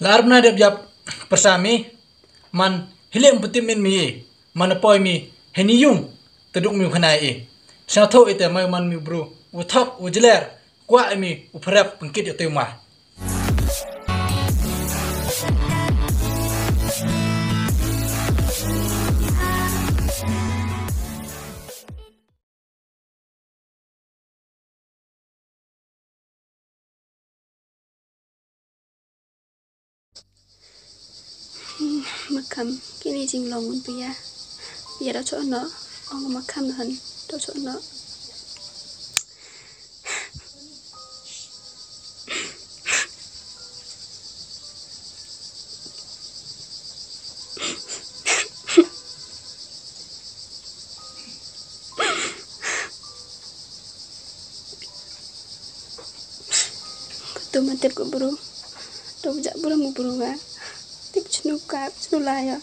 Larna dep jap persami man hilem putimin mi man poi mi heniyung teduk mi khanai Shatho ite mai man mi bro uthap ujler kwa mi uprap pengkit yote ma Makam kini jing longun pia da chỗ nó ông makam hân da chỗ nó tu matip ko bro tu jak bro mu bro ga tip chnu ka chnu la ya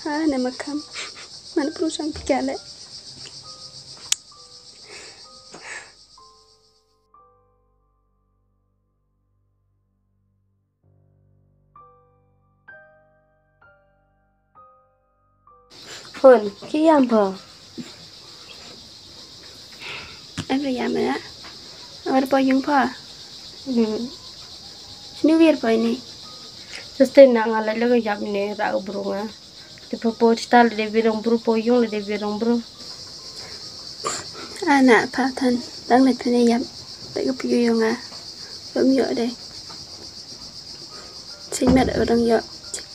ha na makam man bro sang pikale Hôn, khi em phở. em phải làm nữa ở đây yung pa sini wir pa ini Sustain na nga lalaga yam ni ra bro nga. Di pa po tal de birong bro po yung de birong bro. anak pa than đang lệch phải yam tại cái piu yung à bấm nhựa đây sinh mẹ ở đang nhựa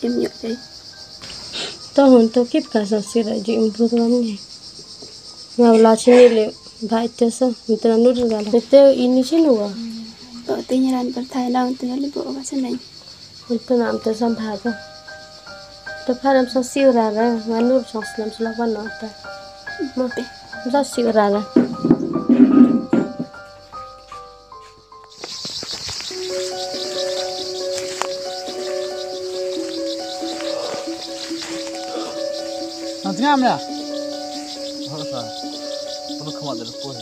em nhựa đây To hon to kip ka sa sira ji improve lam ni. Nga wala chini le vai te sa mitra nur ga la. Te ini chinu wa. ở tây nhàn bật thái lang tây nhàn bộ cái chân này Unta nam te sam bha ba. To pharam sa sira ra nga nur sang slam sala ba no ta. một đây Sa sira ra. Nanti ya Masa, penuh kemat dari pun.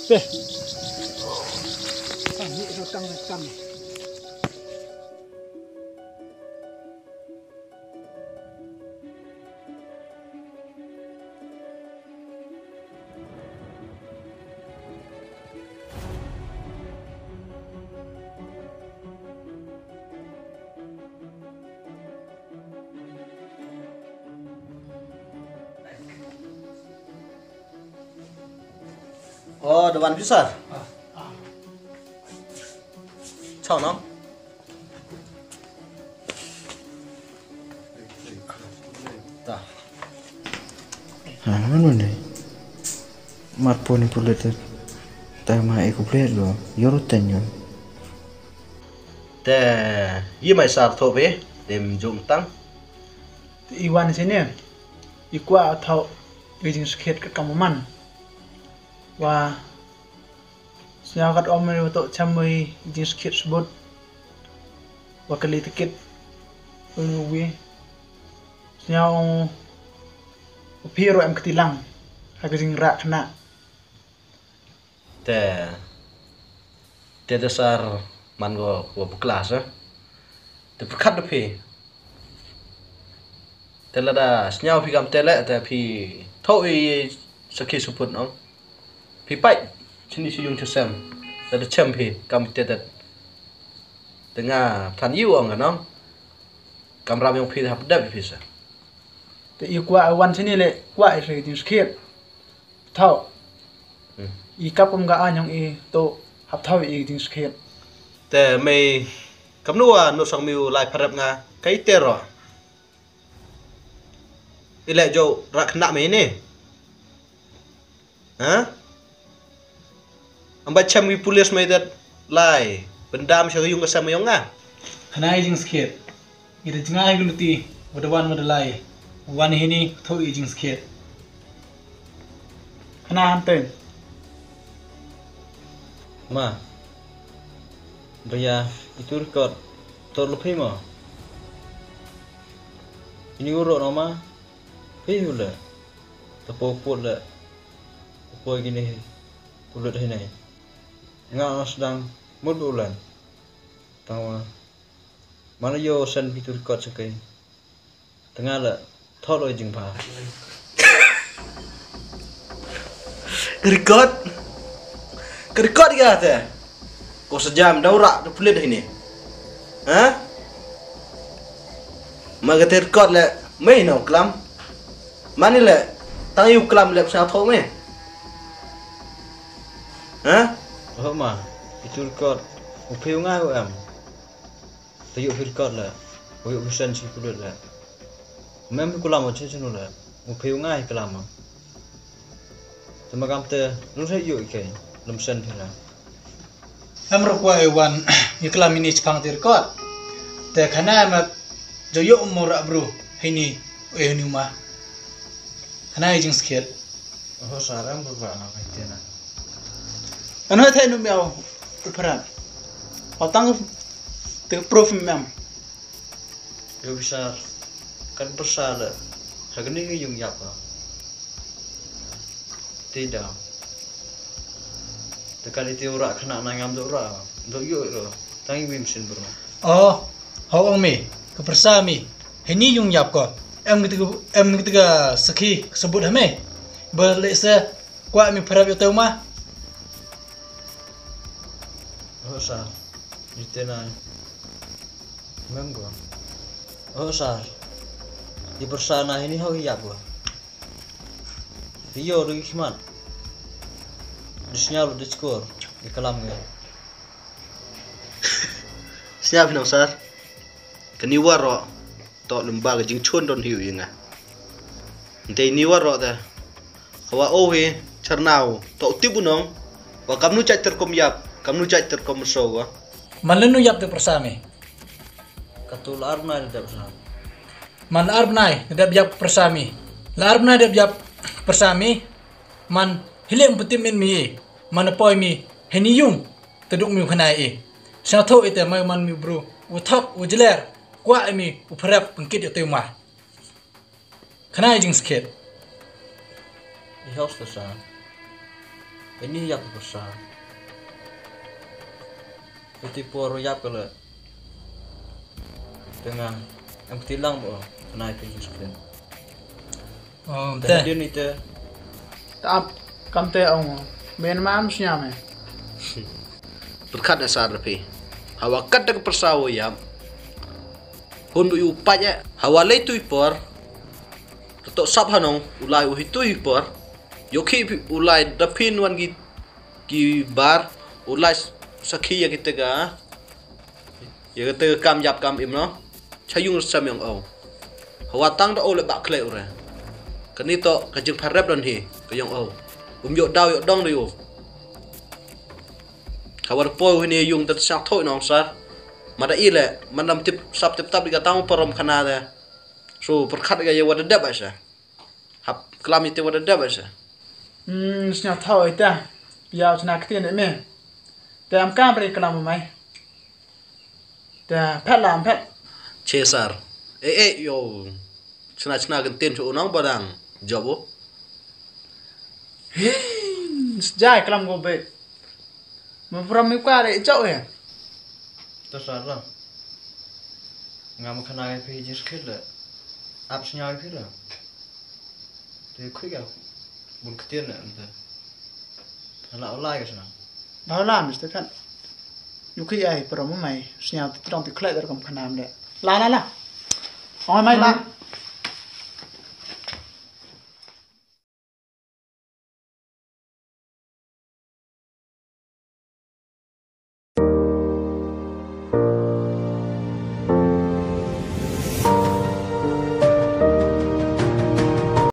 be ni ro tang tang Oh, dewan besar. Chào nó. Dah. Ano ni? Marpo ni pulit tama ikumplit lo. Yorutan yun. Te, ye mai sar tho be, dem jom tang. iwan sini ikwa atau ijing skit ke kamuman wa senyakat om ni untuk camui ijing skit sebut wa kali tikit uluwi senyau piro em ketilang harga jing rak kena Te dasar man go kelas te perkat de pe. Te lada senyau pi kam tele te pi tho i sakit suput no. Pi pai sini si yung chusem. Lada chem pi kam te tengah tan yu ang no. Kam ram yung pi hap dap pi sa. te ikwa awan sini le kwa ijing skit tau ikap kum ga anyong i to hap tau ijing skit Te mei kam nuwa no sang miu lai parap nga kai te ro. Ile jo rak nak mei ni. Ha? Amba cham wi pulis mei dat lai pendam sa yung kasama yung nga. kena ijing skit ida jengah guluti wadawan madalai wan hini tho ijing skit kena hanten Ma. Baya itu record tor lebih ma. Ini urut nama. Hei ula. Tapo pula. Tapo gini. Ulut ini. Nga sedang mudulan. tahu mana yo sen itu record sekai tengah lah thot loi jing pa Record kata kau sejam daurak tu pelit ini ha maga record le mai no klam mani le tang yu klam le sa thau me ha oh ma itu record upiu ngai em tayu record lah uyu sen si kulit lah mem kulam macam tu lah upiu ngai kelam sama kamte nu saya yuk ikai lem sen pula Amro kwa ewan yuklam ini cipang tirkot. Te kana mat joyo umur abru hini ehni ma. Kana ijing skill. oh sarang berapa itu na Ano thay nu miao uparan. Otang te prof mem. yo besar kan besar lah sagni yung yap tidak tekali ti ora kena nangam do ora do yo ro tangi bim sin bro Oh, hawang mi kepersami. Hini yung yap ko. Em ketiga seki sebut hame. Boleh se kwa mi perap yo tau ma. oh sar ditena menggo oh sar di persana ini hau yap gua Rio lagi kiman di sinyal di skor di kelam ya siap no sar kani waro to lembaga jing chon don hiu inga nte ni waro da hawa ohe charnau to tibunong wa kamnu chat terkom yap kamnu chat terkom so wa Malenu yap te persami. katul arna di dalam Man arbnai dab yap persami. La arbnai dab yap persami man hilem putim min mi man poi mi heni yung teduk mi khanai e. Sa tho ite mai man mi bro u thap u jler kwa mi u phrap pengkit yo te ma. Khanai jing sket. di house besar ini yap besar putih poro yap kalau dengan yang petilang bo naik ke screen Oh, dan te. dia ni te आप कमते आऊँ मेन माम सिया में berkat dasar pe hawa kat dak persawo yap hun bu upaya hawa le tu por to sap hanong ulai u hitu por yoki ulai dapin wan ki bar ulai sakhi ya kita ga ya kita kam yap kam im no chayung sam yang au hawa tang da ole bak kle ora kani to kajeng pharep don hi kayong au yo daw yo dong ri u hawa po ni yung tat sak thoi nong sar mada ile mandam tip sap tip tap diga tamu parom khana da so perkhat ga ye wada dab asa hap klam ite wada dab asa Siya था इतना या उसना कितने में ते हम काम पर कलाम में ते फैला हम फैल che sar yo chna gan ten chu nong badang jobo जाए कलाम को बे मैं पूरा में क्या रे जाओ है terserah lah nggak mau kena IP just kill appsnya IP lah dia quick ya bun ketian lah entah anak online ke sana भाव लाम इस तरह युकी आई पर हम में सिया तो तरंग तो क्लेदर कम खनाम ले ला ला ला और मैं ला